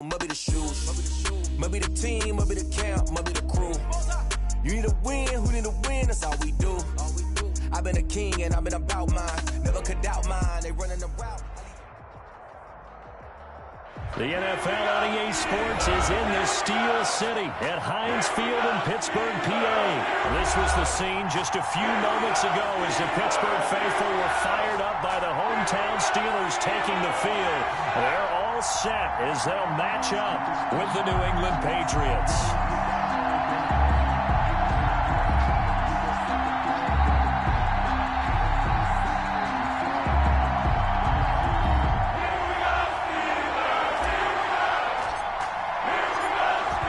Maybe the shoes, maybe the team, maybe the camp, maybe the crew. You need a win, who need a win, that's all we do. I've been a king and I've been about mine, never could doubt mine, they running the route. The NFL on EA Sports is in the Steel City at Heinz Field in Pittsburgh, PA. This was the scene just a few moments ago as the Pittsburgh faithful were fired up by the hometown Steelers taking the field. They're all set as they'll match up with the New England Patriots.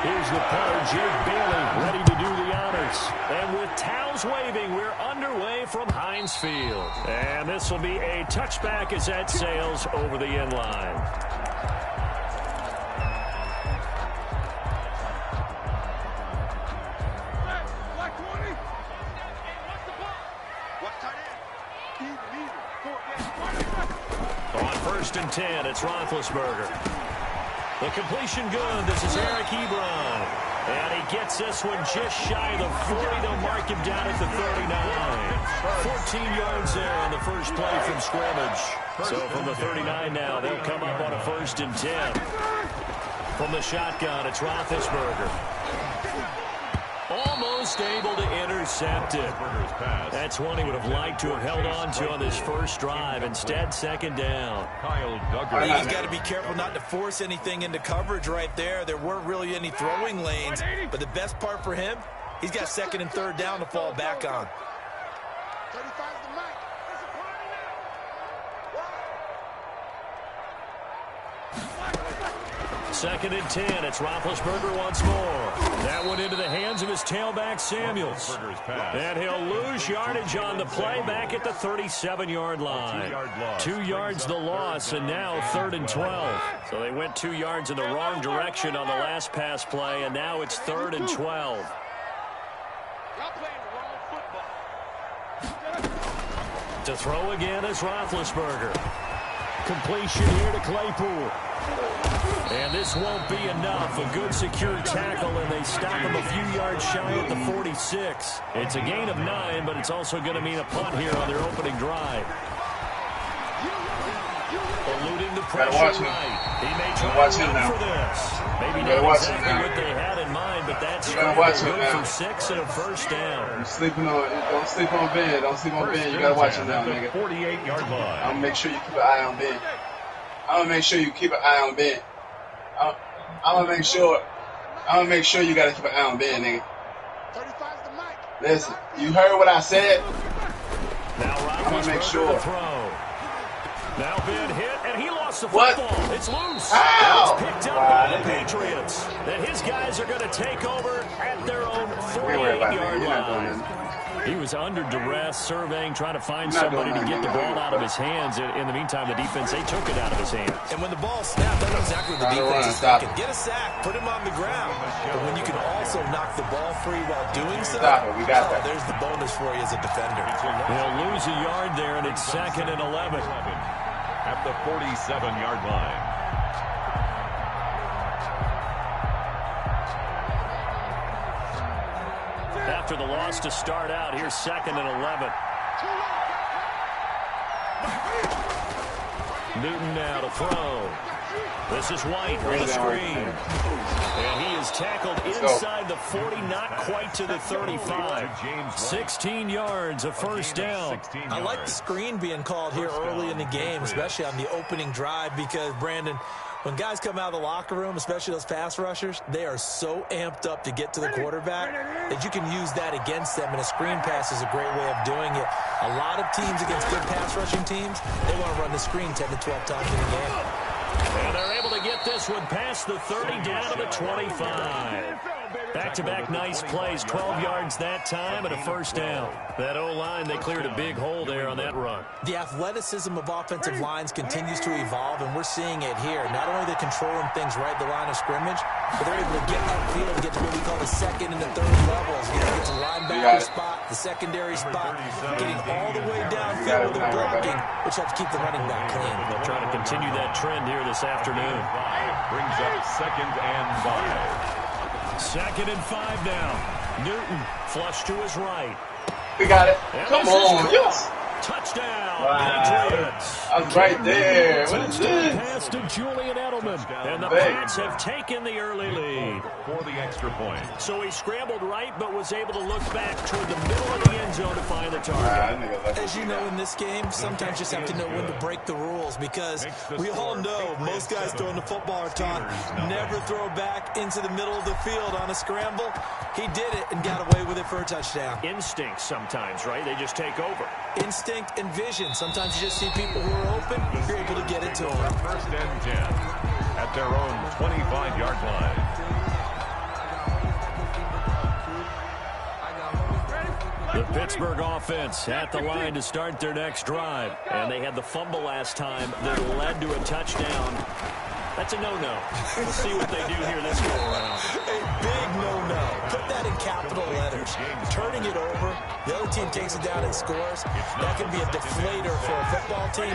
Here's the punter, Jake Bailey, ready to do the honors. And with towels waving, we're underway from Heinz Field. And this will be a touchback as that sails over the end line. On 1st and 10, it's Roethlisberger. The completion good. This is Eric Ebron. And he gets this one just shy of the 40. They'll mark him down at the 39. 14 yards there on the first play from scrimmage. So from the 39 now, they'll come up on a 1st and 10. From the shotgun, it's Roethlisberger. Almost able to intercept it. That's one he would have liked to have held on to on this first drive. Instead, 2nd down. He's got to be careful not to force anything into coverage right there. There weren't really any throwing lanes. But the best part for him, he's got 2nd and 3rd down to fall back on. 35's the mic. 2nd and 10. It's Roethlisberger once more. That one into the hands of his tailback, Samuels. And he'll lose yardage on the play back at the 37-yard line. 2 yards the loss, and now 3rd and 12. So they went 2 yards in the wrong direction on the last pass play, and now it's 3rd and 12. To throw again is Roethlisberger. Completion here to Claypool. And this won't be enough. A good secure tackle, and they stop him a few yards shy at the 46. It's a gain of 9, but it's also going to mean a punt here on their opening drive. Eluding the pressure right. He may try to run for this. Maybe not exactly what they had in mind, but that's good for 6 and a 1st down. Don't sleep on Ben. Don't sleep on Ben. You got to watch him now, nigga. 48-yard line. I'm going to make sure you keep an eye on Ben. I'm going to make sure you keep an eye on Ben. I'm gonna make sure you gotta keep an eye on Ben, nigga. Listen, you heard what I said? Now I'm gonna make sure. Now Ben hit, and he lost the football. What? It's loose. Ow! It's picked up by the Patriots. And his guys are gonna take over at their own 48-yard line. He was under duress, surveying, trying to find somebody to get the ball out of his hands. In the meantime, the defense, they took it out of his hands. And when the ball snapped, I know exactly what the defense is thinking. Get a sack, put him on the ground. But when you can also knock the ball free while doing so, we got that. There's the bonus for you as a defender. They'll lose a yard there, and it's 2nd and 11. At the 47-yard line. After the loss to start out, here's 2nd and 11. Newton now to throw. This is White on the screen. And he is tackled inside the 40, not quite to the 35. 16 yards, a 1st down. I like the screen being called here early in the game, especially on the opening drive, because, Brandon, when guys come out of the locker room, especially those pass rushers, they are so amped up to get to the quarterback that you can use that against them, and a screen pass is a great way of doing it. A lot of teams against good pass rushing teams, they want to run the screen 10 to 12 times in the game. And they're able to get this one past the 30 down to the 25. Back-to-back nice plays, 12 yards that time and a 1st down. That O-line, they cleared a big hole there on that run. The athleticism of offensive lines continues to evolve, and we're seeing it here. Not only are they controlling things right at the line of scrimmage, but they're able to get upfield to get to what we call the 2nd and the 3rd levels. Get to the linebacker spot, the secondary spot, getting all the way downfield with their blocking, which helps keep the running back clean. They'll try to continue that trend here this afternoon. Brings up 2nd and 5. 2nd and 5 now. Newton flush to his right. We got it. And Come this is on. caught. Yes. Touchdown, Wow. Patriots. I was right there. What is Touchdown this? pass to Julian Edelman. And the Big. Pats have taken the early lead. For the extra point. So he scrambled right, but was able to look back toward the middle of the end zone to find the target. That nigga left As you me know, down. in this game, sometimes you just have to know when to break the rules, because we all know most guys throwing the football are taught never throw back into the middle of the field on a scramble. He did it and got away with it for a touchdown. Instinct sometimes, right? They just take over. Instinct and vision. Sometimes you just see people who are open, you're able to get it to them. 1st and 10 at their own 25-yard line. The Pittsburgh offense at the line to start their next drive. And they had the fumble last time that led to a touchdown. That's a no-no. We'll see what they do here this go around. A big no-no. Put that in capital letters. Turning it over, the other team takes it down and scores. That can be a deflator for a football team.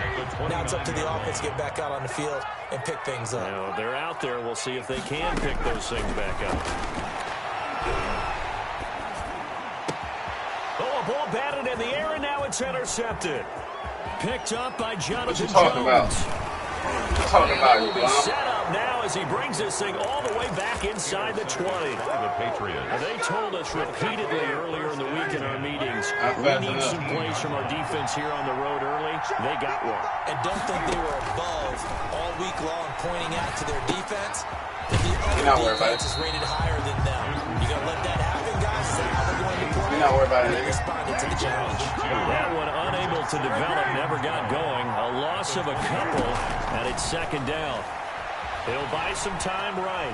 Now it's up to the offense to get back out on the field and pick things up. Now, they're out there. We'll see if they can pick those things back up. Oh, a ball batted in the air, and now it's intercepted. Picked up by Jonathan What you talking about? Jones. What you talking about, you Will be bum? set up now as he brings this thing all the way back inside the 20. The Patriots. They told us repeatedly earlier in the week in our meetings, we need some plays from our defense here on the road early. They got one. And don't think they were above all week long pointing out to their defense. The other defense is rated higher than them. You going to let that happen, guys? Is that how they're going to play? You're not worried about it, They nigga. responded to the challenge. That one unable to develop, never got going. A loss of a couple, and it's 2nd down. He'll buy some time right.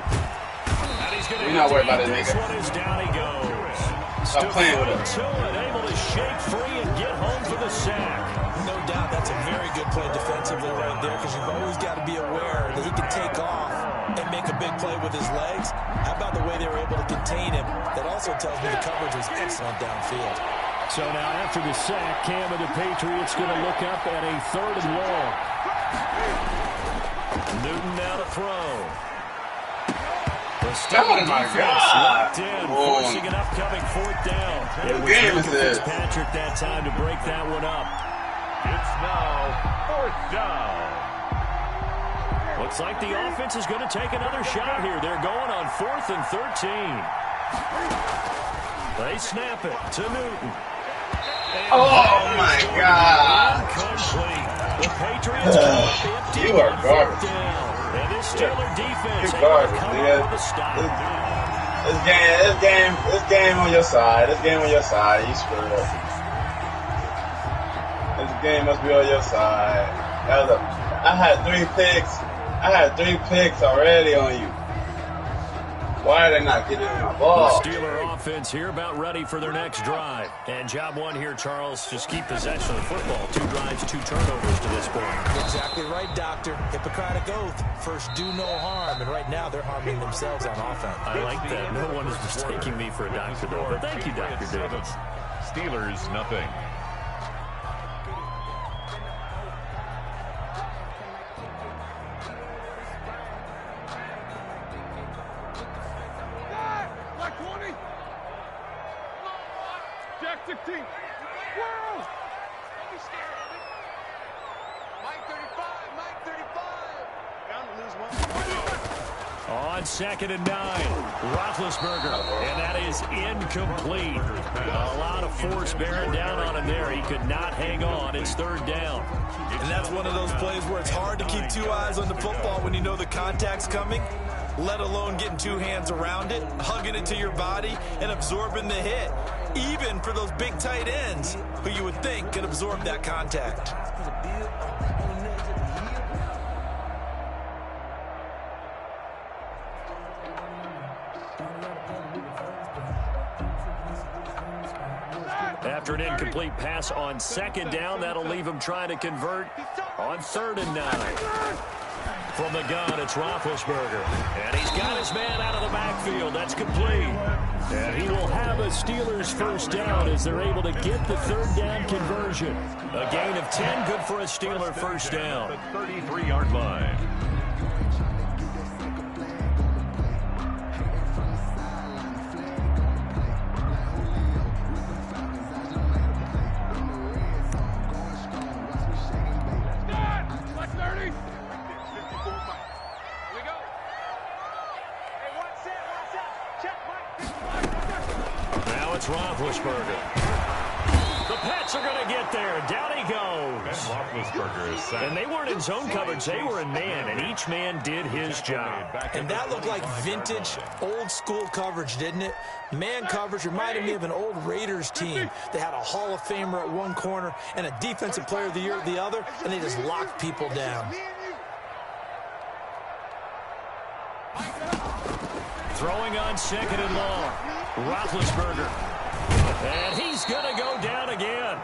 And he's going to You're not worried about it, this nigga. one is down he goes. Stop playing with him. To it, able to shake free and get home for the sack. No doubt that's a very good play defensively right there, because you've always got to be aware that he can take off and make a big play with his legs. How about the way they were able to contain him? That also tells me the coverage was excellent downfield. So now after the sack, Cam and the Patriots going to look up at a 3rd and long. Newton now to throw. The Oh, my God. locked in, forcing an upcoming 4th down. It was game is Luka this? Fitzpatrick that time to break that one up. It's now 4th down. Looks like the offense is going to take another shot here. They're going on 4th and 13. They snap it to Newton. And Oh, my God. incomplete. The Patriots come up empty. You are garbage. Down. And this Steeler defense You're able to garbage, come nigga. up with a stop. This game on your side. This game on your side. You screwed up. This game must be on your side. I had 3 picks. I had 3 picks already on you. Why are they not getting my The ball? Steeler offense here about ready for their next drive. And job one here, Charles, just keep possession of the football. 2 drives, 2 turnovers to this point. Exactly right, Doctor. Hippocratic oath. First, do no harm. And right now, they're harming themselves on offense. I like that. No one is mistaking me for a doctor, though. But thank you, Dr. Davis. Steelers, nothing. Black 20. Jack 16. Whoa! Don't be scared of it. Mike 35. Mike 35. Down to lose one. On 2nd and 9, Roethlisberger, and that is incomplete. A lot of force bearing down on him there. He could not hang on. It's 3rd down. And that's one of those plays where it's hard to keep 2 eyes on the football when you know the contact's coming, let alone getting 2 hands around it, hugging it to your body, and absorbing the hit. Even for those big tight ends who you would think could absorb that contact. After an incomplete pass on 2nd down, that'll leave him trying to convert on 3rd and 9. From the gun, it's Roethlisberger. And he's got his man out of the backfield. That's complete. And he will have a Steelers 1st down as they're able to get the 3rd down conversion. A gain of 10, good for a Steeler 1st down. The 33-yard line. it's Roethlisberger. The Pats are going to get there. Down he goes. Roethlisberger is sacked. And they weren't in zone coverage. They were in man, and each man did his job. And that looked like vintage, old-school coverage, didn't it? Man coverage reminded me of an old Raiders team. They had a Hall of Famer at one corner and a Defensive Player of the Year at the other, and they just locked people down. Throwing on 2nd and long. Roethlisberger. And he's going to go down again.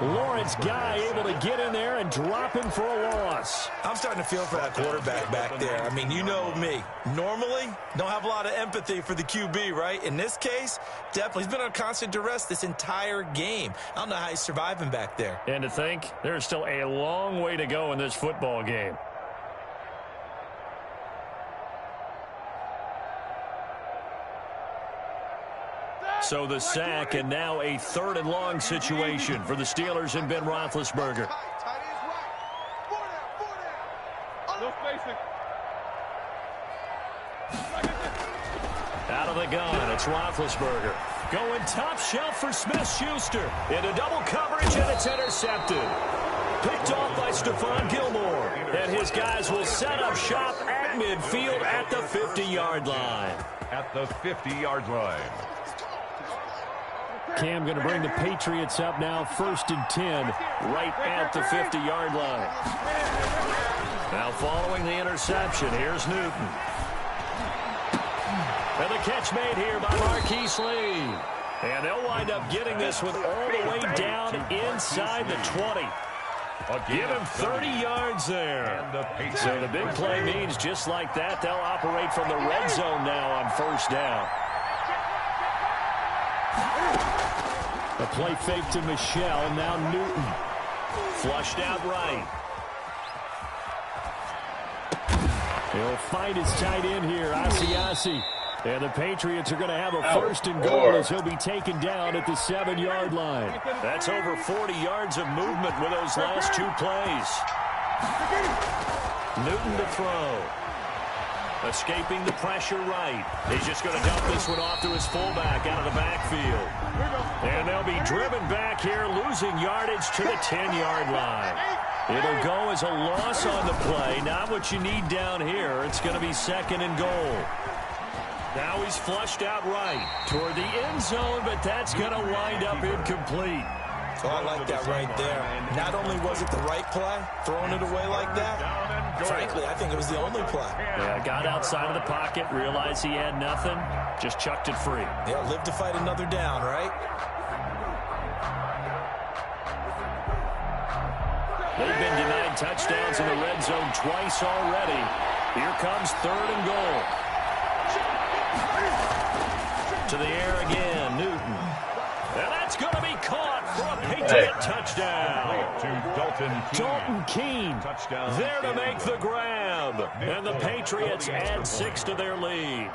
Lawrence Guy able to get in there and drop him for a loss. I'm starting to feel for that quarterback back there. I mean, you know me. Normally, don't have a lot of empathy for the QB, right? In this case, definitely. He's been on constant duress this entire game. I don't know how he's surviving back there. And to think, there's still a long way to go in this football game. So the sack, and now a 3rd and long situation for the Steelers and Ben Roethlisberger. Out of the gun, it's Roethlisberger. Going top shelf for Smith-Schuster. Into double coverage, and it's intercepted. Picked off by Stephon Gilmore. And his guys will set up shop at midfield at the 50-yard line. At the 50-yard line. Cam going to bring the Patriots up now, 1st and 10, right at the 50-yard line. Now following the interception, here's Newton. And the catch made here by Marquise Lee. And they'll wind up getting this one all the way down inside the 20. Give him 30 yards there. So the big play means just like that, they'll operate from the red zone now on 1st down. A play fake to Michelle, now Newton. Flushed out right. He'll find his tight end here, Asiasi. And the Patriots are going to have a 1st and goal as he'll be taken down at the 7-yard line. That's over 40 yards of movement with those last 2 plays. Newton to throw. Escaping the pressure right. He's just going to dump this one off to his fullback out of the backfield. And they'll be driven back here, losing yardage to the 10-yard line. It'll go as a loss on the play. Not what you need down here. It's going to be 2nd and goal. Now he's flushed out right toward the end zone, but that's going to wind up incomplete. So I like that right there. Not only was it the right play, throwing it away like that, frankly, I think it was the only play. Yeah, got outside of the pocket, realized he had nothing, just chucked it free. Yeah, live to fight another down, right? They've been denied touchdowns in the red zone twice already. Here comes 3rd and goal. To the air again, Newton. And that's going to be caught for a Patriot touchdown. To Dalton Keene there to make the grab. And the Patriots add 6 to their lead.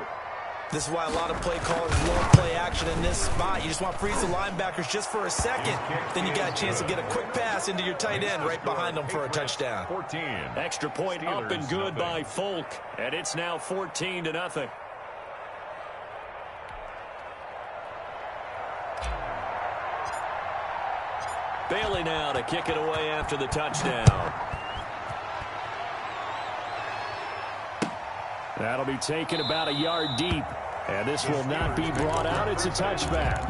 This is why a lot of play callers love play action in this spot. You just want to freeze the linebackers just for a second. Then you got a chance to get a quick pass into your tight end right behind them for a touchdown. 14. Extra point up and good by Folk. And it's now 14-0. Bailey now to kick it away after the touchdown. That'll be taken about a yard deep. And this will not be brought out. It's a touchback.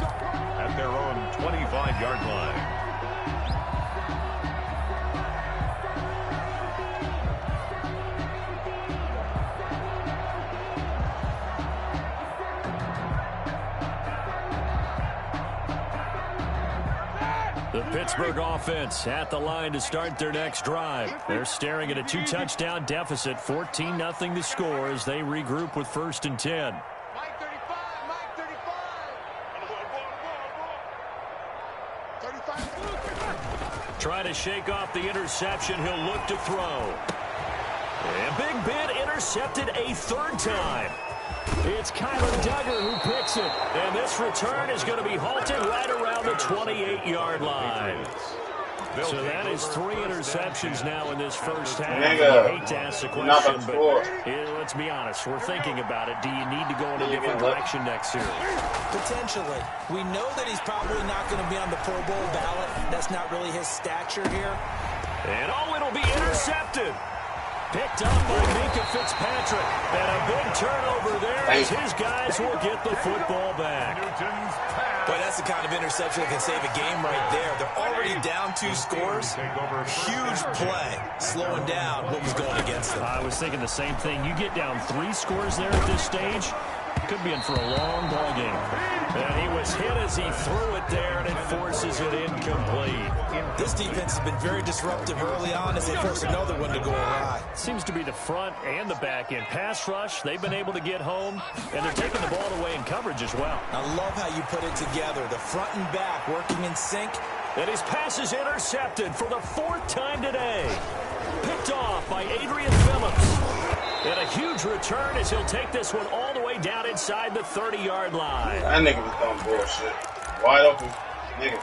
At their own 25-yard line. The Pittsburgh offense at the line to start their next drive. They're staring at a 2-touchdown deficit, 14-0 to score as they regroup with 1st and 10. Mike 35, Mike 35. Trying to shake off the interception. He'll look to throw. And Big Ben intercepted a 3rd time. It's Kyler Duggar who picks it. And this return is going to be halted right around the 28-yard line. So that is 3 interceptions now in this first half. Nigga, I hate to ask the not question, before. but let's be honest. We're thinking about it. Do you need to go in a different direction next series? Potentially. We know that he's probably not going to be on the Pro Bowl ballot. That's not really his stature here. And it'll be intercepted. Picked up by Minka Fitzpatrick. And a big turnover there as his guys will get the football back. Boy, that's the kind of interception that can save a game right there. They're already down 2 scores. Huge play, slowing down what was going against them. I was thinking the same thing. You get down 3 scores there at this stage, could be in for a long ball game. And he was hit as he threw it there, and it forces it incomplete. This defense has been very disruptive early on as they force another one to go awry. Seems to be the front and the back end. Pass rush, they've been able to get home, and they're taking the ball away in coverage as well. I love how you put it together. The front and back working in sync. And his pass is intercepted for the 4th time today. Picked off by Adrian Phillips. And a huge return as he'll take this one all the way down inside the 30-yard line. That nigga was doing bullshit. Wide open, nigga.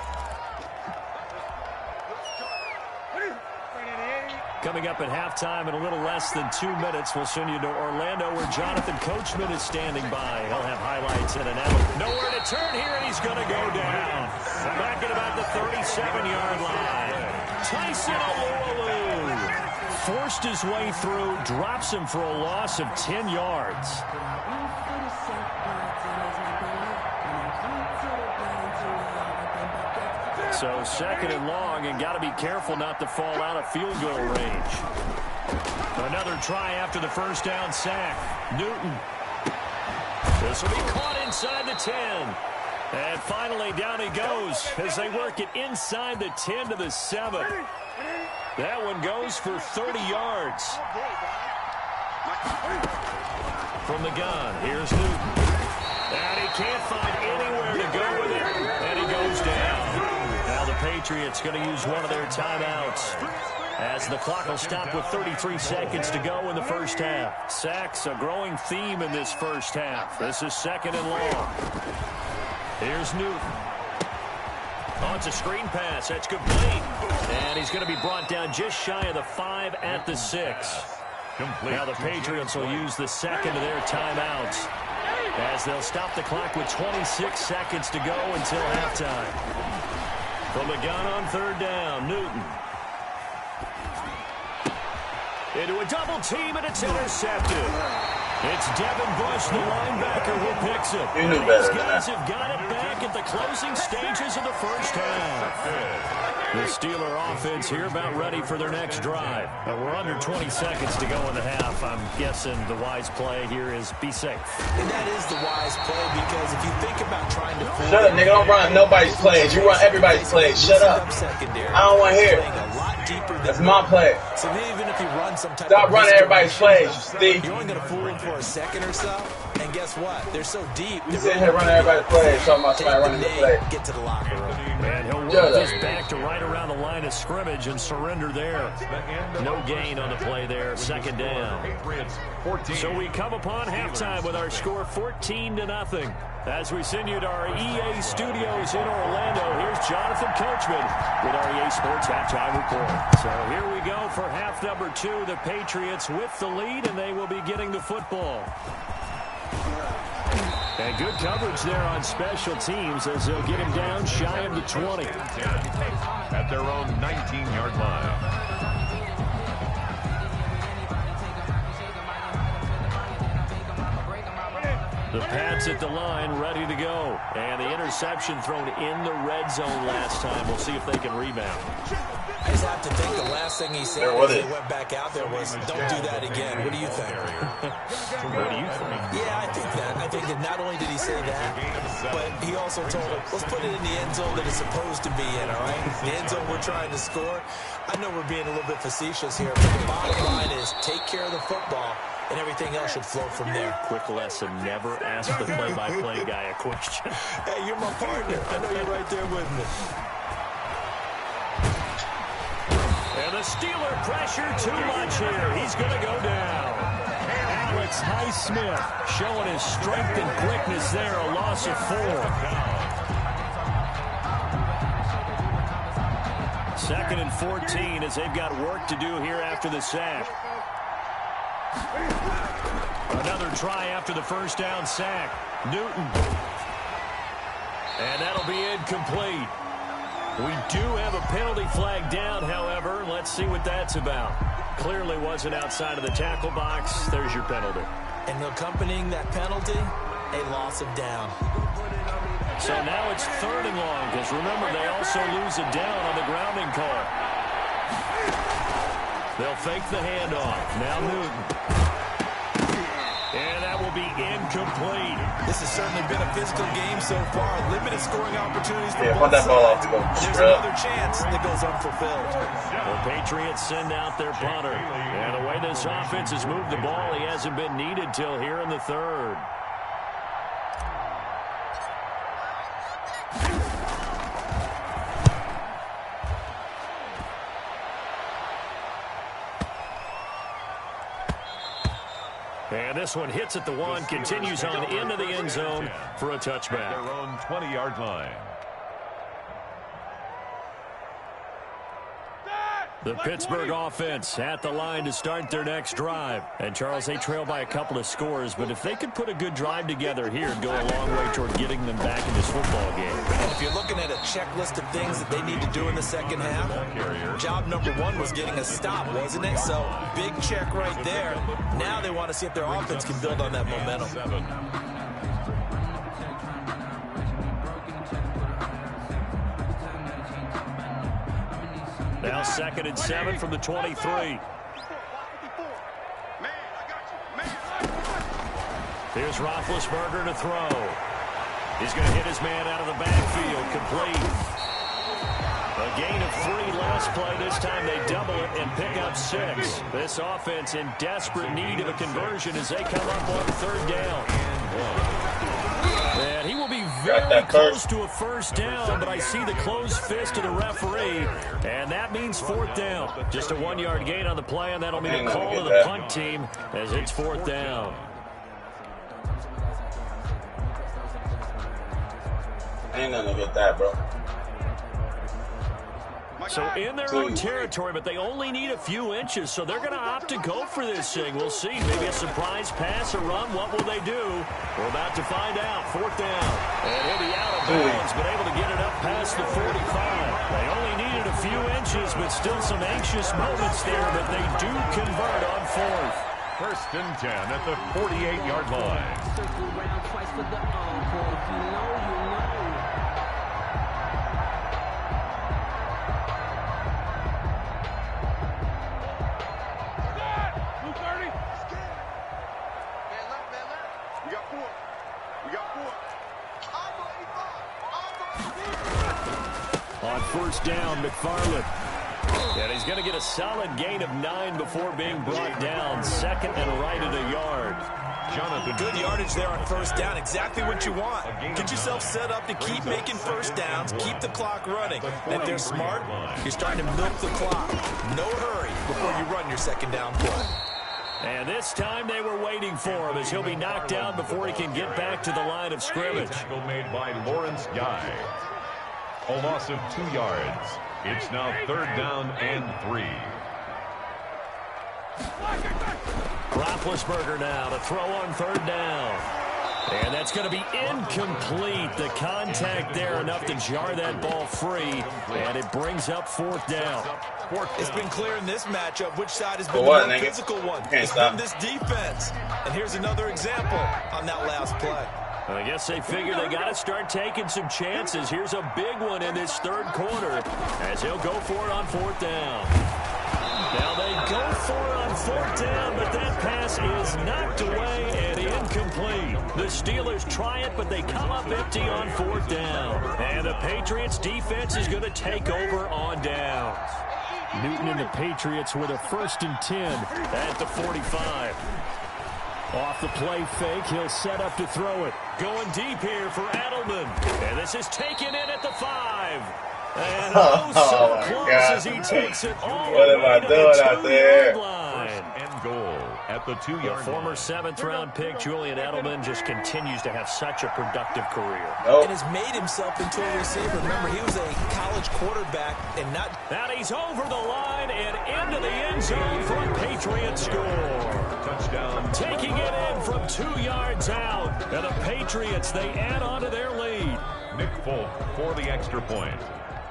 Coming up at halftime in a little less than 2 minutes, we'll send you to Orlando where Jonathan Coachman is standing by. He'll have highlights in an hour. Nowhere to turn here, and he's going to go down. Back at about the 37-yard line. Tyson Alualu forced his way through, drops him for a loss of 10 yards. So 2nd and long, and got to be careful not to fall out of field goal range. Another try after the first down sack. Newton. This will be caught inside the 10. And finally down he goes as they work it inside the 10 to the 7. That one goes for 30 yards. From the gun, here's Newton. And he can't find anywhere to go with it. And he goes down. Now the Patriots going to use one of their timeouts as the clock will stop with 33 seconds to go in the first half. Sacks, a growing theme in this first half. This is 2nd and long. Here's Newton. Oh, it's a screen pass. That's complete. And he's going to be brought down just shy of the 5 at the 6. Now the Patriots will use the 2nd of their timeouts as they'll stop the clock with 26 seconds to go until halftime. From the gun on 3rd down, Newton. Into a double team, and it's intercepted. It's Devin Bush, the linebacker, who picks it. These guys have got it back at the closing stages of the first half. The Steeler offense here about ready for their next drive. We're under 20 seconds to go in the half. I'm guessing the wise play here is be safe. And that is the wise play because if you think about trying to... Shut up, nigga. Don't run nobody's plays. You run everybody's plays. Shut up. I don't want to hear it. That's my play. So even if you run some type Stop running everybody's plays, Steve. You're only going to fool them for a second or so. And guess what? They're so deep. You sitting here running everybody's plays, talking about somebody running the play. Get to the locker room. And he'll work this back to right around the line of scrimmage and surrender there. No gain on the play there. 2nd down. So we come upon halftime with our score 14-0. As we send you to our EA studios in Orlando, here's Jonathan Coachman with our EA Sports Halftime Report. So here we go for half number 2. The Patriots with the lead, and they will be getting the football. And good coverage there on special teams as they'll get him down shy of the 20. At their own 19-yard line. The Pats at the line, ready to go. And the interception thrown in the red zone last time. We'll see if they can rebound. I just have to think the last thing he said as they went back out there was, don't do that again. What do you think? What do you think? Yeah, I think that. I think that not only did he say that, but he also told him, let's put it in the end zone that it's supposed to be in, all right? The end zone we're trying to score. I know we're being a little bit facetious here, but the bottom line is take care of the football, and everything else should flow from there. Quick lesson, never ask the play-by-play guy a question. Hey, you're my partner. I know you're right there with me. And the Steeler pressure too much here. He's going to go down. Alex Highsmith showing his strength and quickness there. A loss of 4. 2nd and 14 as they've got work to do here after the sack. Another try after the first down sack. Newton. And that'll be incomplete. We do have a penalty flag down, however. Let's see what that's about. Clearly wasn't outside of the tackle box. There's your penalty. And accompanying that penalty, a loss of down. So now it's 3rd and long, because remember, they also lose a down on the grounding call. They'll fake the handoff. Now Newton. And that will be incomplete. This has certainly been a physical game so far. Limited scoring opportunities for want that ball off to go. There's another chance that goes unfulfilled. The Patriots send out their punter. And the way this offense has moved the ball, he hasn't been needed till here in the 3rd. And this one hits at the 1, continues on into the end zone for a touchback. Their own 20-yard line. The Pittsburgh offense at the line to start their next drive. And, Charles, they trail by a couple of scores, but if they could put a good drive together here, it'd go a long way toward getting them back in this football game. And if you're looking at a checklist of things that they need to do in the second half, job number 1 was getting a stop, wasn't it? So, big check right there. Now they want to see if their offense can build on that momentum. Now 2nd and 7 from the 23. Here's Roethlisberger to throw. He's going to hit his man out of the backfield. Complete. A gain of 3 last play. This time they double it and pick up 6. This offense in desperate need of a conversion as they come up on 3rd down. And he will be very close to a first down, but I see the closed fist of the referee, and that means 4th down. Just a 1-yard gain on the play, and that'll be the call to the punt team as it's 4th down. Ain't gonna get that, bro. So in their own territory, but they only need a few inches, so they're going to opt to go for this thing. We'll see. Maybe a surprise pass or run. What will they do? We're about to find out. 4th down. And he'll be out of bounds, but able to get it up past the 45. They only needed a few inches, but still some anxious moments there, but they do convert on 4th. 1st and 10 at the 48-yard line. Circle around twice for the encore. If you know, you know. On 1st down, McFarland. And he's going to get a solid gain of 9 before being brought down. 2nd and right at a yard. Jonathan. Good yardage there on 1st down. Exactly what you want. Get yourself set up to keep making 1st downs. Keep the clock running. And if they're smart, you're starting to milk the clock. No hurry before you run your 2nd down play. And this time they were waiting for him as he'll be knocked down before he can get back to the line of scrimmage. Tackle made by Lawrence Guy. A loss of 2 yards. It's now 3rd down and 3. Roethlisberger now to throw on 3rd down. And that's going to be incomplete. The contact there enough to jar that ball free. And it brings up 4th down. It's been clear in this matchup which side has been the more physical one. It's been this defense. And here's another example on that last play. I guess they figure they got to start taking some chances. Here's a big one in this 3rd quarter as he'll go for it on 4th down. Now they go for it on 4th down, but that pass is knocked away and incomplete. The Steelers try it, but they come up empty on 4th down. And the Patriots defense is going to take over on downs. Newton and the Patriots with a 1st and 10 at the 45. Off the play fake, he'll set up to throw it. Going deep here for Edelman. And this is taken in at the 5. And so close as he takes it all the way to the 2-yard line. And goal at at the 2-yard line. Former 7th-round pick Julian Edelman just continues to have such a productive career. And has made himself into a receiver. Remember, he was a college quarterback and not... And he's over the line and into the end zone for a Patriots score. Touchdown. Taking it in from 2 yards out. And the Patriots, they add on to their lead. Nick Folk for the extra point.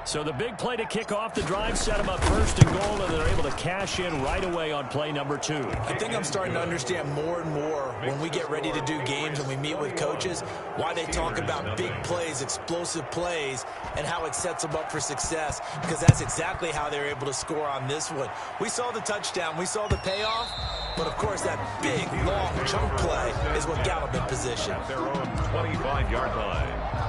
So the big play to kick off the drive set them up 1st and goal, and they're able to cash in right away on play number 2. I think I'm starting to understand more and more when we get ready to do games and we meet with coaches why they talk about big plays, explosive plays, and how it sets them up for success, because that's exactly how they're able to score on this one. We saw the touchdown. We saw the payoff. But, of course, that big, long chunk play is what got them in position. At their own 25-yard line.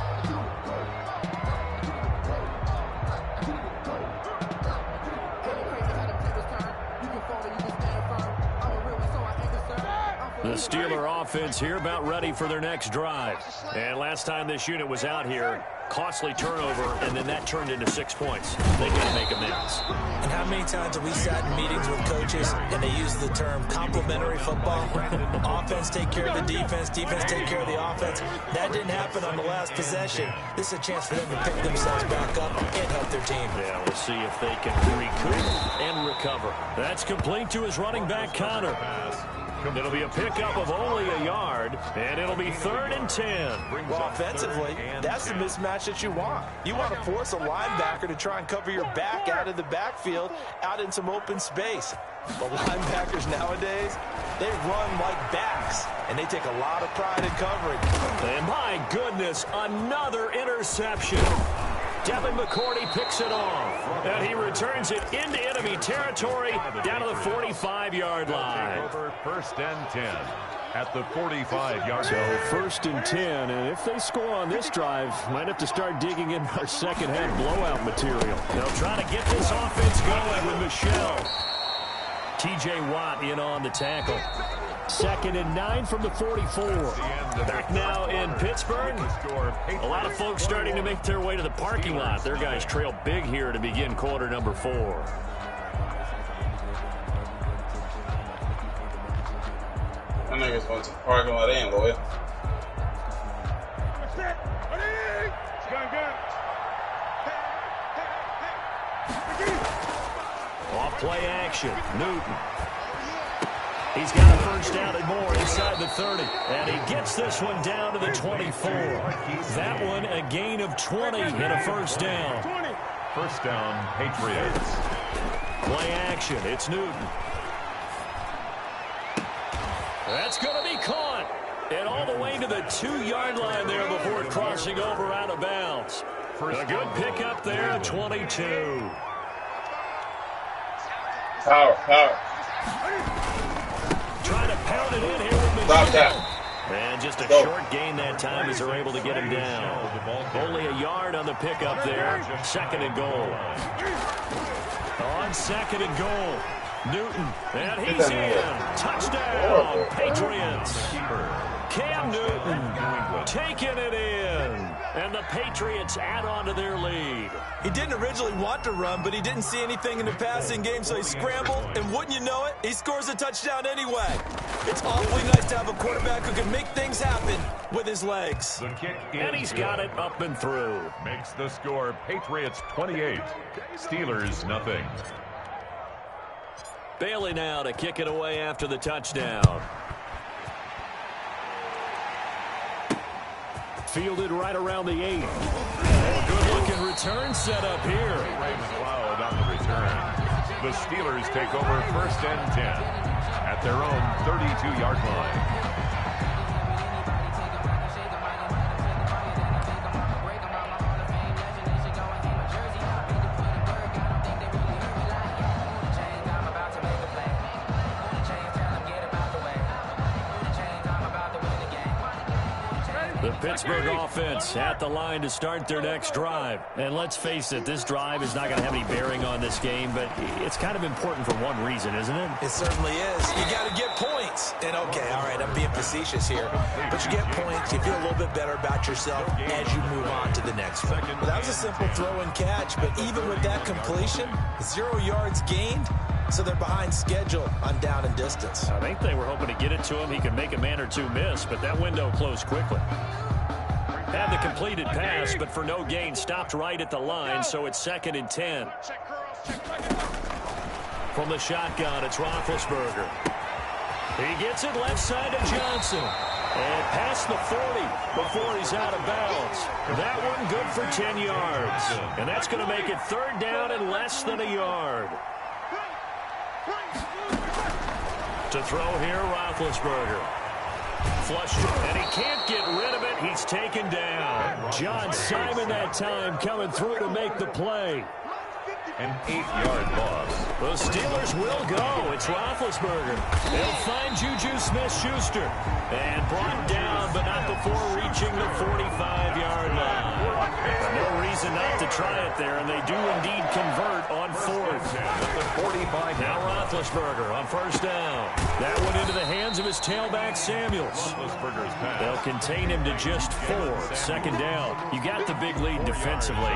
The Steeler offense here about ready for their next drive. And last time this unit was out here, costly turnover, and then that turned into 6 points. They got to make amends. And how many times have we sat in meetings with coaches and they use the term complementary football? Offense take care of the defense, defense take care of the offense. That didn't happen on the last possession. This is a chance for them to pick themselves back up and help their team. Yeah, we'll see if they can recoup and recover. That's complete to his running back, Connor. It'll be a pickup of only a yard, and it'll be 3rd and 10. Well, offensively, that's the mismatch that you want. You want to force a linebacker to try and cover your back out of the backfield, out in some open space. The linebackers nowadays, they run like backs, and they take a lot of pride in covering. And my goodness, another interception. Devin McCourty picks it off, and he returns it into enemy territory down to the 45-yard line. Over 1st and 10 at the 45-yard line. So 1st and 10, and if they score on this drive, might have to start digging in our second-half blowout material. They'll try to get this offense going with Michelle. T.J. Watt in on the tackle. 2nd and 9 from the 44. Back now in Pittsburgh. A lot of folks starting to make their way to the parking lot. Their guys trail big here to begin quarter number 4. That nigga's going to the parking lot in, boy. Off play action. Newton. He's got a 1st down and more inside the 30. And he gets this one down to the 24. That one a gain of 20 and a 1st down. 1st down, Patriots. Play action. It's Newton. That's going to be caught. And all the way to the 2-yard line there before crossing over out of bounds. A good pickup there at 22. Power. Trying to pound it in here with Michelle. Drop that. And just a short gain that time as they're able to get him down. Only a yard on the pickup there. 2nd and goal. On 2nd and goal. Newton. And he's in. Touchdown. Patriots. Cam Newton taking it in. And the Patriots add on to their lead. He didn't originally want to run, but he didn't see anything in the passing game, so he scrambled, and wouldn't you know it, he scores a touchdown anyway. It's awfully nice to have a quarterback who can make things happen with his legs. The kick And he's got it up and through. Makes the score Patriots 28, Steelers nothing. Bailey now to kick it away after the touchdown. Fielded right around the 8. Good-looking return set up here. Cloud on the return. The Steelers take over 1st and 10 at their own 32-yard line. The Pittsburgh offense at the line to start their next drive. And let's face it, this drive is not going to have any bearing on this game, but it's kind of important for one reason, isn't it? It certainly is. You got to get points. And okay, all right, I'm being facetious here. But you get points, you feel a little bit better about yourself as you move on to the next one. Well, that was a simple throw and catch, but even with that completion, 0 yards gained, so they're behind schedule on down and distance. I think they were hoping to get it to him. He could make a man or two miss, but that window closed quickly. Had the completed pass, but for no gain, stopped right at the line, so it's 2nd and 10. From the shotgun, it's Roethlisberger. He gets it left side to Johnson. And past the 40 before he's out of bounds. That one good for 10 yards. And that's going to make it 3rd down and less than a yard. To throw here, Roethlisberger. Flushed it, and he can't get rid of it. He's taken down. John Simon that time coming through to make the play. An 8-yard loss. The Steelers will go. It's Roethlisberger. They'll find Juju Smith-Schuster. And brought down, but not before reaching the 45-yard line. No reason not to try it there, and they do indeed convert on 4th. At the 45. Now Roethlisberger on 1st down. That one into the hands of his tailback, Samuels. They'll contain him to just 4. 2nd down. You got the big lead defensively.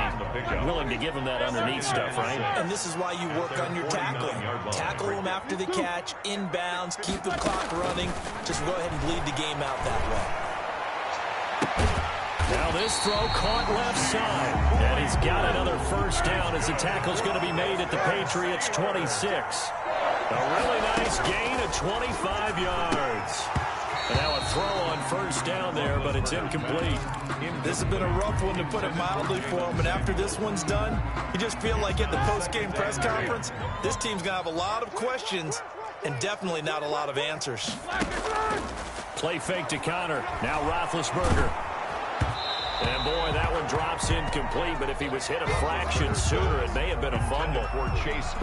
Willing to give him that underneath stuff, right? And this is why you work on your tackling. Tackle them after the catch, inbounds, keep the clock running. Just go ahead and bleed the game out that way. Now this throw caught left side. And he's got another 1st down as the tackle's going to be made at the Patriots' 26. A really nice gain of 25 yards. And now a throw on 1st down there, but it's incomplete. This has been a rough one, to put it mildly, for him. And after this one's done, you just feel like at the post-game press conference, this team's going to have a lot of questions and definitely not a lot of answers. Play fake to Connor. Now Roethlisberger. And, boy, that one drops incomplete, but if he was hit a fraction sooner, it may have been a fumble.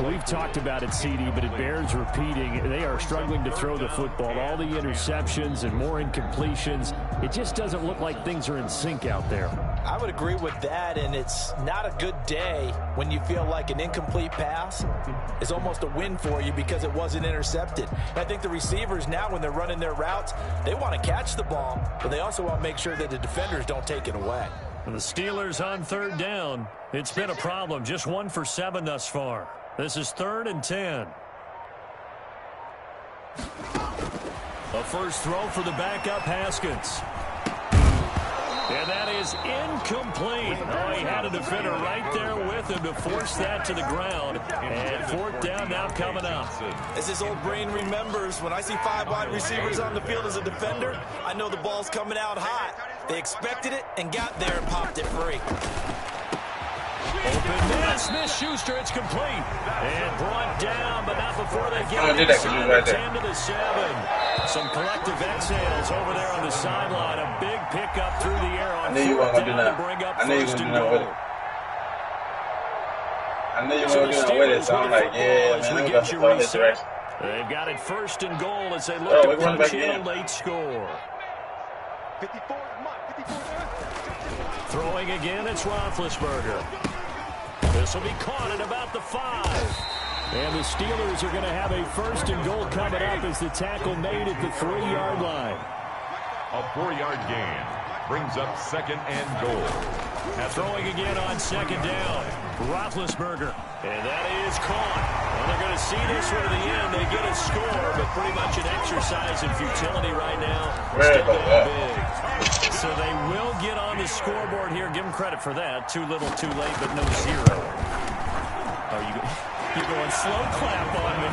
We've talked about it, CD, but it bears repeating. They are struggling to throw the football. All the interceptions and more incompletions. It just doesn't look like things are in sync out there. I would agree with that, and it's not a good day when you feel like an incomplete pass is almost a win for you because it wasn't intercepted. And I think the receivers now, when they're running their routes, they want to catch the ball, but they also want to make sure that the defenders don't take it away. And the Steelers on 3rd down. It's been a problem. Just 1 for 7 thus far. This is 3rd and 10. A first throw for the backup, Haskins. And that is incomplete. Oh, he had a defender right there with him to force that to the ground. And 4th down now coming up. As his old brain remembers, when I see 5 wide receivers on the field as a defender, I know the ball's coming out hot. They expected it and got there and popped it free. Open man, Smith-Schuster, it's complete. And brought down, but not before they get it inside the 10 to the 7. Some collective exhales over there on the sideline. A big pickup through the air on 4th down to bring up 1st and goal. I knew you were going to do with it, so I'm like, yeah, man, let me go throw this direction. They've got it 1st and goal as they look to punch in a late score. 54, Throwing again, it's Roethlisberger. This will be caught at about the 5. And the Steelers are going to have a 1st and goal coming up as the tackle made at the 3-yard line. A 4-yard gain brings up 2nd and goal. Throwing again on 2nd down. Roethlisberger. And that is caught. Well, they're going to see this one to the end. They get a score, but pretty much an exercise in futility right now. Still down big. So they will get on the scoreboard here. Give them credit for that. Too little, too late, but no 0. Oh, you're going slow clap on me.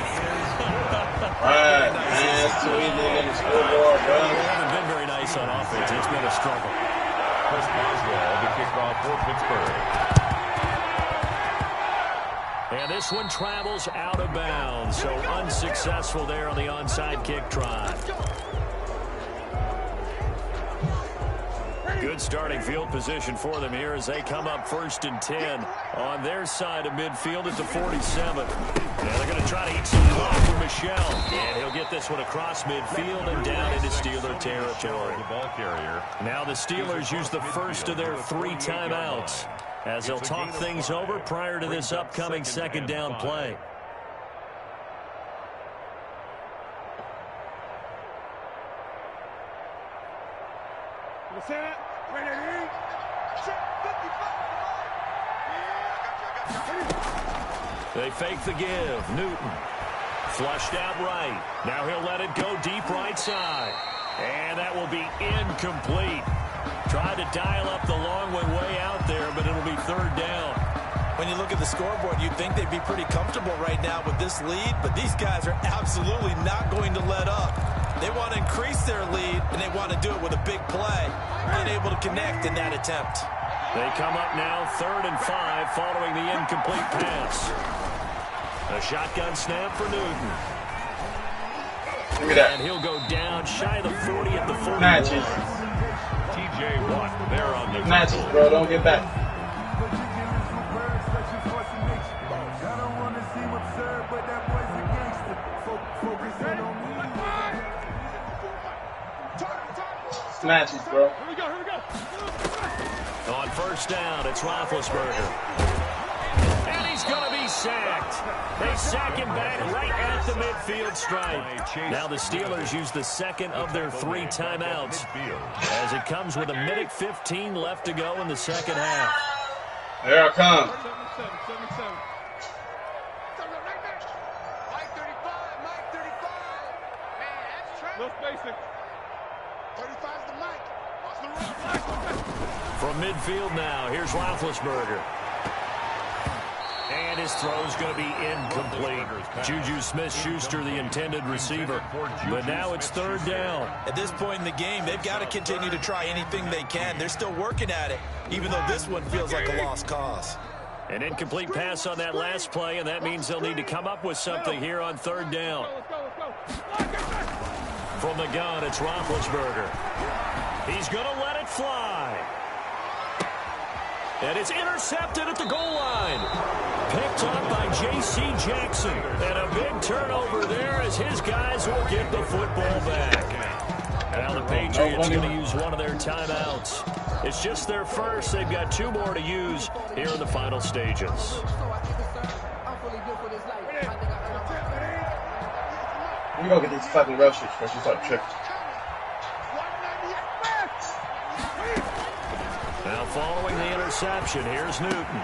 Right, man, it's too easy to get the scoreboard, bro. They haven't been very nice on offense. It's been a struggle. Chris Boswell, the kickoff for Pittsburgh. And this one travels out of bounds, so unsuccessful there on the onside kick try. Good starting field position for them here as they come up 1st and 10 on their side of midfield at the 47. Yeah, they're going to try to eat some clock for Michelle. And he'll get this one across midfield and down into Steeler territory. The ball carrier. Now the Steelers use the first of their 3 timeouts as they'll talk things over prior to this upcoming 2nd down play. They fake the give. Newton. Flushed out right. Now he'll let it go deep right side. And that will be incomplete. Tried to dial up the long one way out there, but it'll be third down. When you look at the scoreboard, you'd think they'd be pretty comfortable right now with this lead, but these guys are absolutely not going to let up. They want to increase their lead, and they want to do it with a big play. Unable to connect in that attempt. They come up now 3rd and 5 following the incomplete pass. A shotgun snap for Newton. Give me that. And he'll go down shy of the 40 at the 41. Matches. TJ Watt there on the Matches, bro. Don't get back. Matches, bro. Here we go. On first down, it's Roethlisberger. And he's going to be sacked. They sack him back right at the midfield stripe. Now the Steelers use the second of their 3 timeouts as it comes with 1:15 left to go in the second half. Here I come. 77. Mike 35. Man, that's trash. Let's face it. 35's the Mike. Watch the run. From midfield now, here's Roethlisberger. And his throw's going to be incomplete. Juju Smith-Schuster, the intended receiver. But now it's third down. At this point in the game, they've got to continue to try anything they can. They're still working at it, even though this one feels like a lost cause. An incomplete pass on that last play, and that means they'll need to come up with something here on third down. From the gun, it's Roethlisberger. He's going to let it fly. And it's intercepted at the goal line. Picked up by J.C. Jackson. And a big turnover there as his guys will get the football back. Now the Patriots going to use one of their timeouts. It's just their first. They've got 2 more to use here in the final stages. Let me go get these fucking rushes before she start tripping. Now following the interception, here's Newton.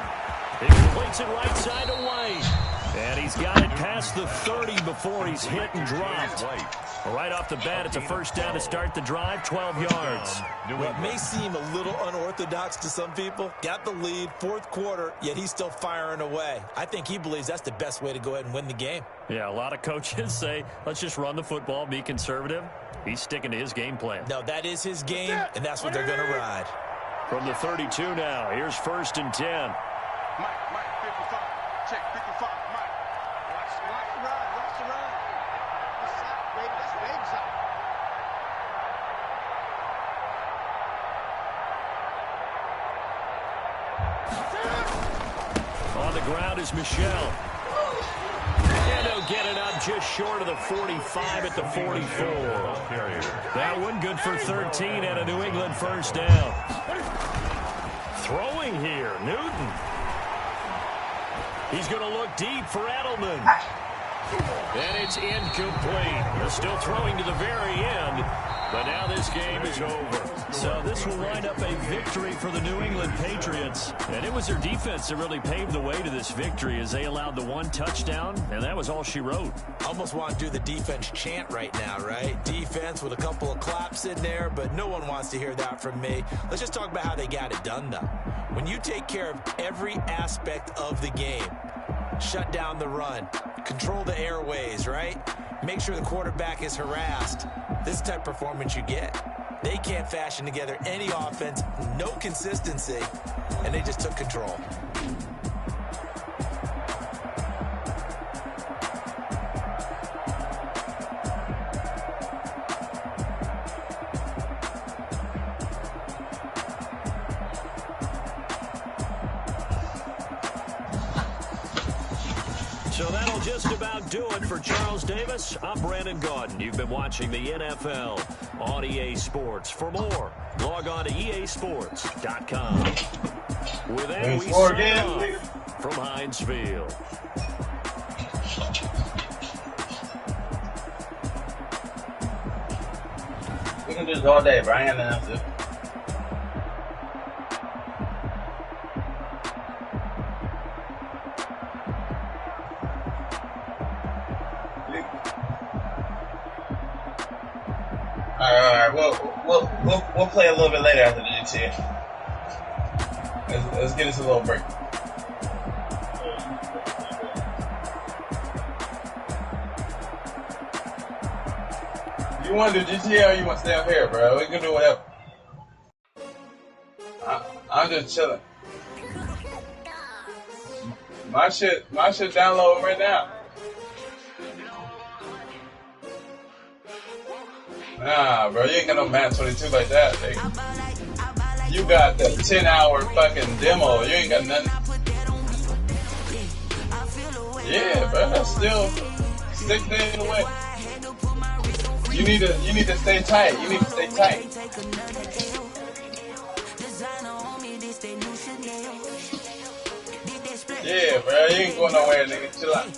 He completes it right side to White. And he's got it past the 30 before he's hit and dropped. Right off the bat, it's a first down to start the drive, 12 yards. What may seem a little unorthodox to some people, got the lead, 4th quarter, yet he's still firing away. I think he believes that's the best way to go ahead and win the game. Yeah, a lot of coaches say, let's just run the football, be conservative. He's sticking to his game plan. No, that is his game, and that's what they're going to ride. From the 32 now, here's 1st and 10. Mike, 55. Check, 55. Mike. Watch the run. That's side, baby. That's baby side. On the ground is Michelle. And he'll get it up just short of the 45 at the 44. That one good for 13 and a New England first down. Throwing here, Newton. He's going to look deep for Edelman. And it's incomplete. They're still throwing to the very end. But now this game is over. So this will wind up a victory for the New England Patriots. And it was their defense that really paved the way to this victory as they allowed the 1 touchdown, and that was all she wrote. Almost want to do the defense chant right now, right? Defense with a couple of claps in there, but no one wants to hear that from me. Let's just talk about how they got it done, though. When you take care of every aspect of the game, shut down the run, control the airways, right? Make sure the quarterback is harassed. This is the type of performance you get. They can't fashion together any offense, no consistency, and they just took control. So that'll just about do it for Charles Davis. I'm Brandon Gaudin. You've been watching the NFL on EA Sports. For more, log on to easports.com. With that, we sign off from Heinz Field. We can do this all day, bro. I ain't got nothing else to do. We'll play a little bit later after the GTA. Let's get us a little break. You want to do GTA or you want to stay up here, bro? We can do whatever. I'm just chilling. My shit download right now. Nah, bro, you ain't got no Madden 22 like that, nigga. You got the 10-hour fucking demo. You ain't got nothing. Yeah, bro, that's still 6 days away. You need to stay tight. You need to stay tight. Yeah, bro, you ain't going nowhere, nigga. Chill out.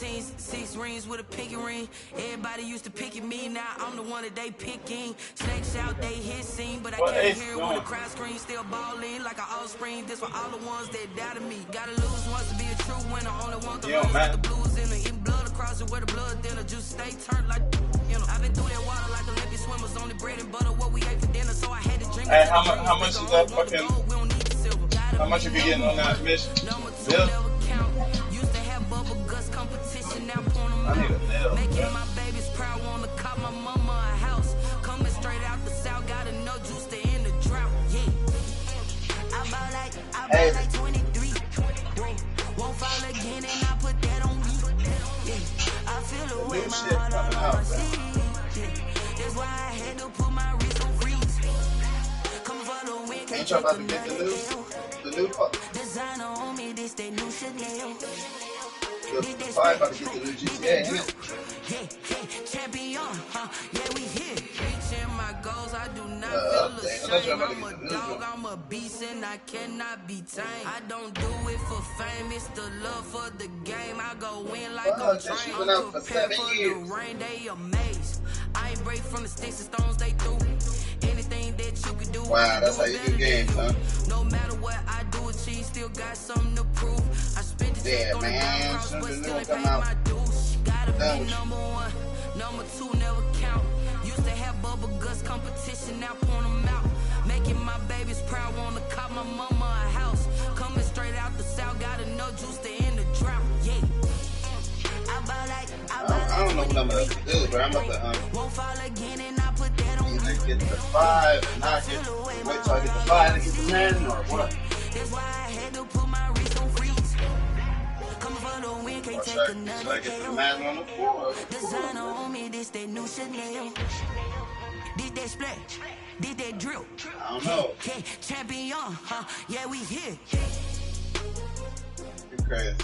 Teams, 6 rings with a pinky ring. Everybody used to picking me, now I'm the one that they picking. Snakes out, they hit scene, but I can't hear when the crowd screams. Still balling like an offspring. This for all the ones that doubted me. Gotta lose once to be a true winner. Only one to lose with the blues in it. Eating blood across it where the blood dinner. Just stay turned like, you know. I've been through that water like Olympic swimmers. Only bread and butter what we ate for dinner, so I had to drink. Hey, how much is that fucking? How much you be getting on that mission? Bill? I need a nail. Making my babies proud, wanna cop my mama a house. Coming straight out the south, gotta know juice to end the drought. Yeah. I bought like 23. Won't fall again, and I put that on me. Yeah. I feel the way my heart on my sleeve. Yeah. That's why I had to put my wrist on freeze. Come for the win, can't take another L. Designer on me, this that new Chanel. Five about to get the new GTA, ain't it? Champion, yeah, we here. Reaching my goals, I do not feel ashamed. I'm a dog, I'm a beast, and I cannot be tamed. I don't do it for fame, it's the love for the game. I go in like a train. I'm prepared for the rain, they amazed. I ain't break from the sticks and stones they threw. Anything that you could do. Wow, that's how you do games, huh? No matter what I do, achieve, still got something to prove. I spent the check on the cross, but still ain't paid my dues. Gotta be number one, number two never count. Used to have bubble guts competition, now point them out. Making my babies proud, wanna cop my mama a house. Coming straight out the south, gotta know juice to end the drought. Yeah. I don't know what I'm gonna do, but I'm about to won't fall again, and I put that on either get the 5 and not get wait till I get the 5 and get the Madden or what? That's why I had to put my wrist on freeze. Come for the win, can't take another Should I get the Madden on the floor? Designer on me, this that new Chanel. Did that splash, did that drill. I don't know. Champion, yeah, we here. You crazy.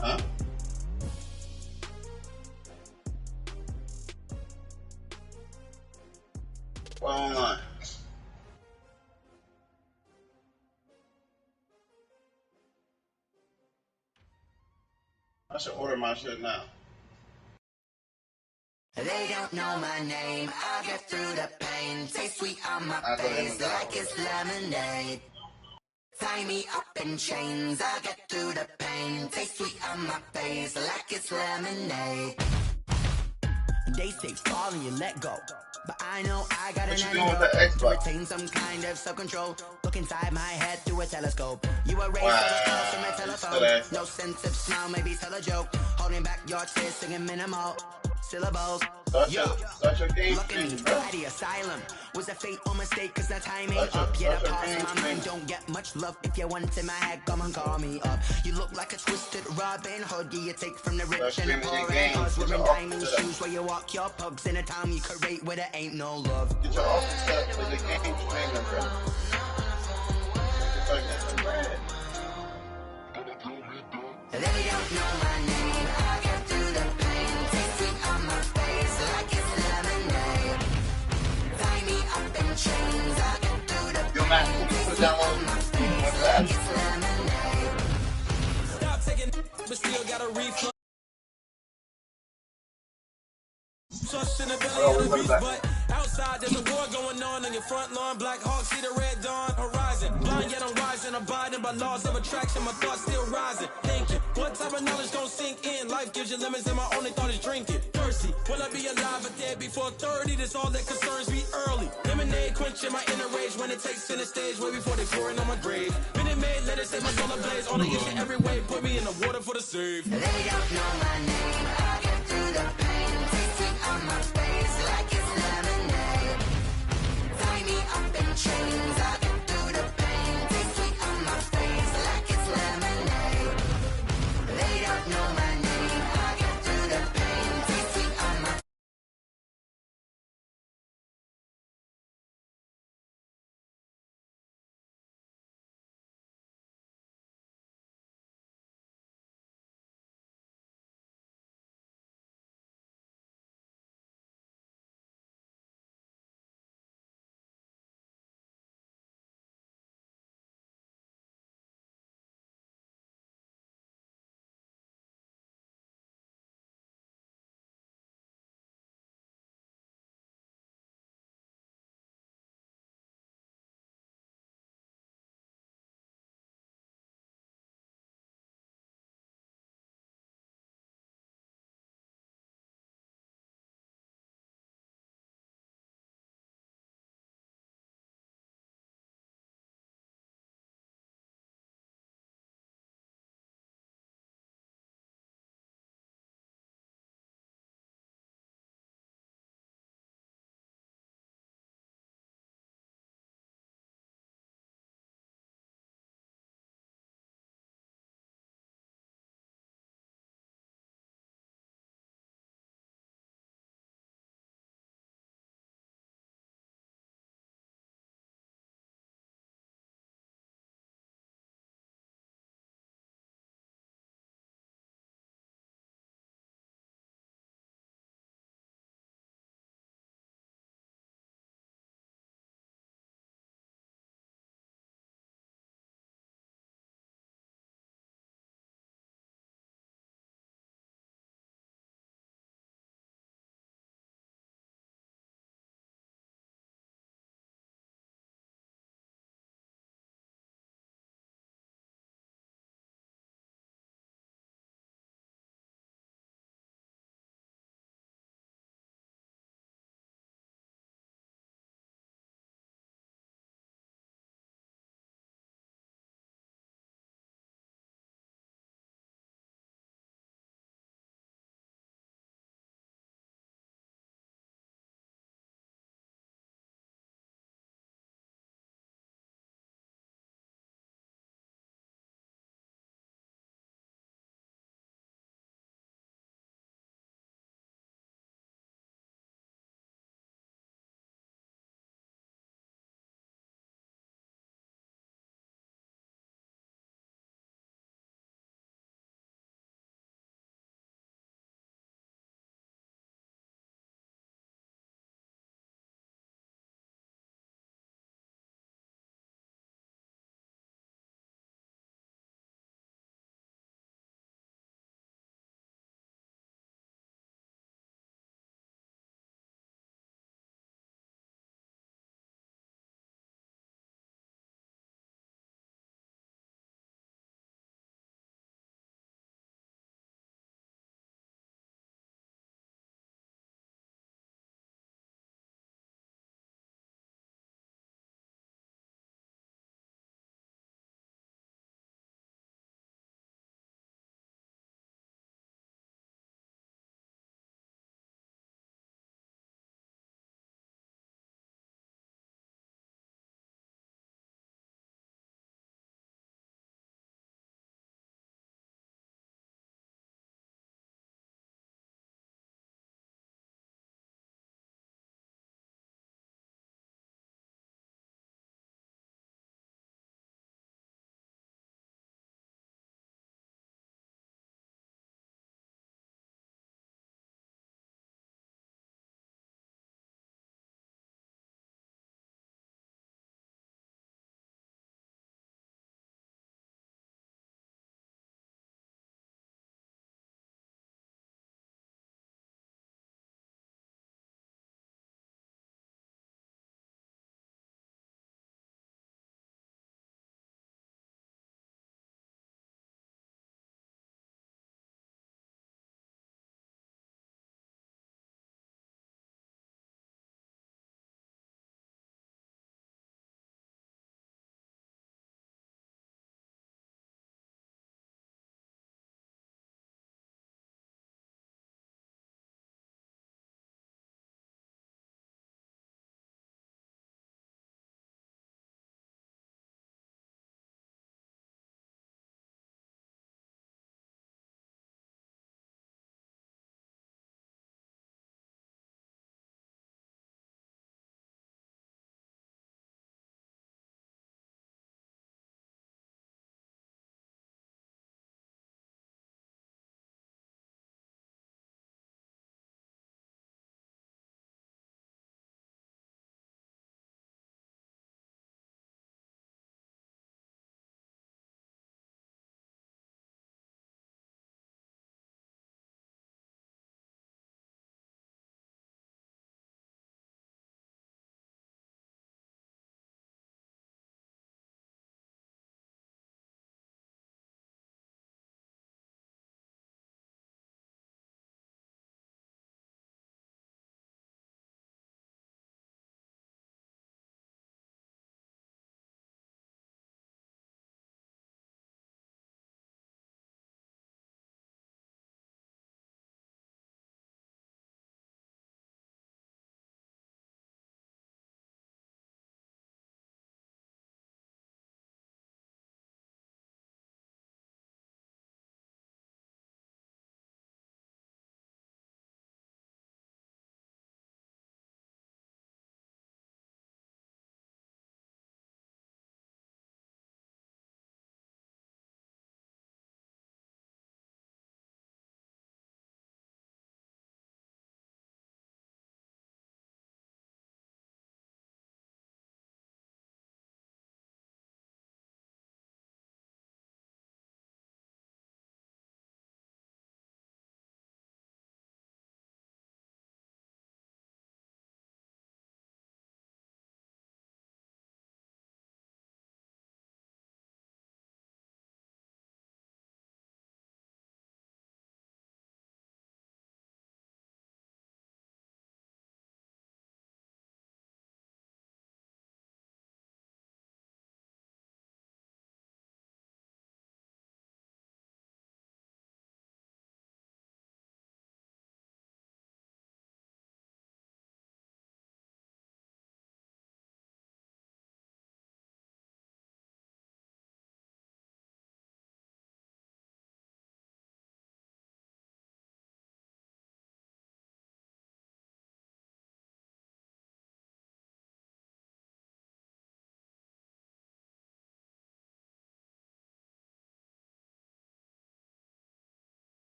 Huh? Well, online. I should order my shit now. They don't know my name. I get through the pain. Taste sweet on my face like it's lemonade. Tie me up in chains. I get through the pain. Taste sweet on my face like it's lemonade. They say fall and you let go, but I know I got an antidote to retain some kind of self-control. Look inside my head through a telescope. You erase all the calls from my telephone. No sense of smile, maybe tell a joke. Holding back your tears, singing minimal syllables. Such a game. Look at me, at the asylum. Was a fate or mistake, cause the time ain't up yet. I pause my mind, don't get much love. If you want in my head, come and call me up. You look like a twisted Robin Hood. You take from the rich and the poor and us. Wearing diamond shoes where you walk your pugs in a town you create where there ain't no love. Get your office set to the game playing them, bro. They don't know my name. I get through the pain. Taste sweet on my face like it's lemonade. Tie me up in chains. I get through the pain. Taste sweet on my face like it's lemonade. Stop taking, but still got a refund. Trust in the belly of the beast, but outside there's a war going on your front lawn. Black Hawk see the red dawn horizon. Blind yet I'm rising, abiding by laws of attraction, my thoughts still rising. Thinking, what type of knowledge gon' sink in? Life gives you lemons and my only thought is drinking. Thirsty, will I be alive or dead before 30? That's all that concerns me early. Lemonade quenching my inner rage when it takes center stage way before they pouring on my grave. Minute Maid, let it set my soul ablaze. On the issue every way, put me in the water for the save. They don't know my name.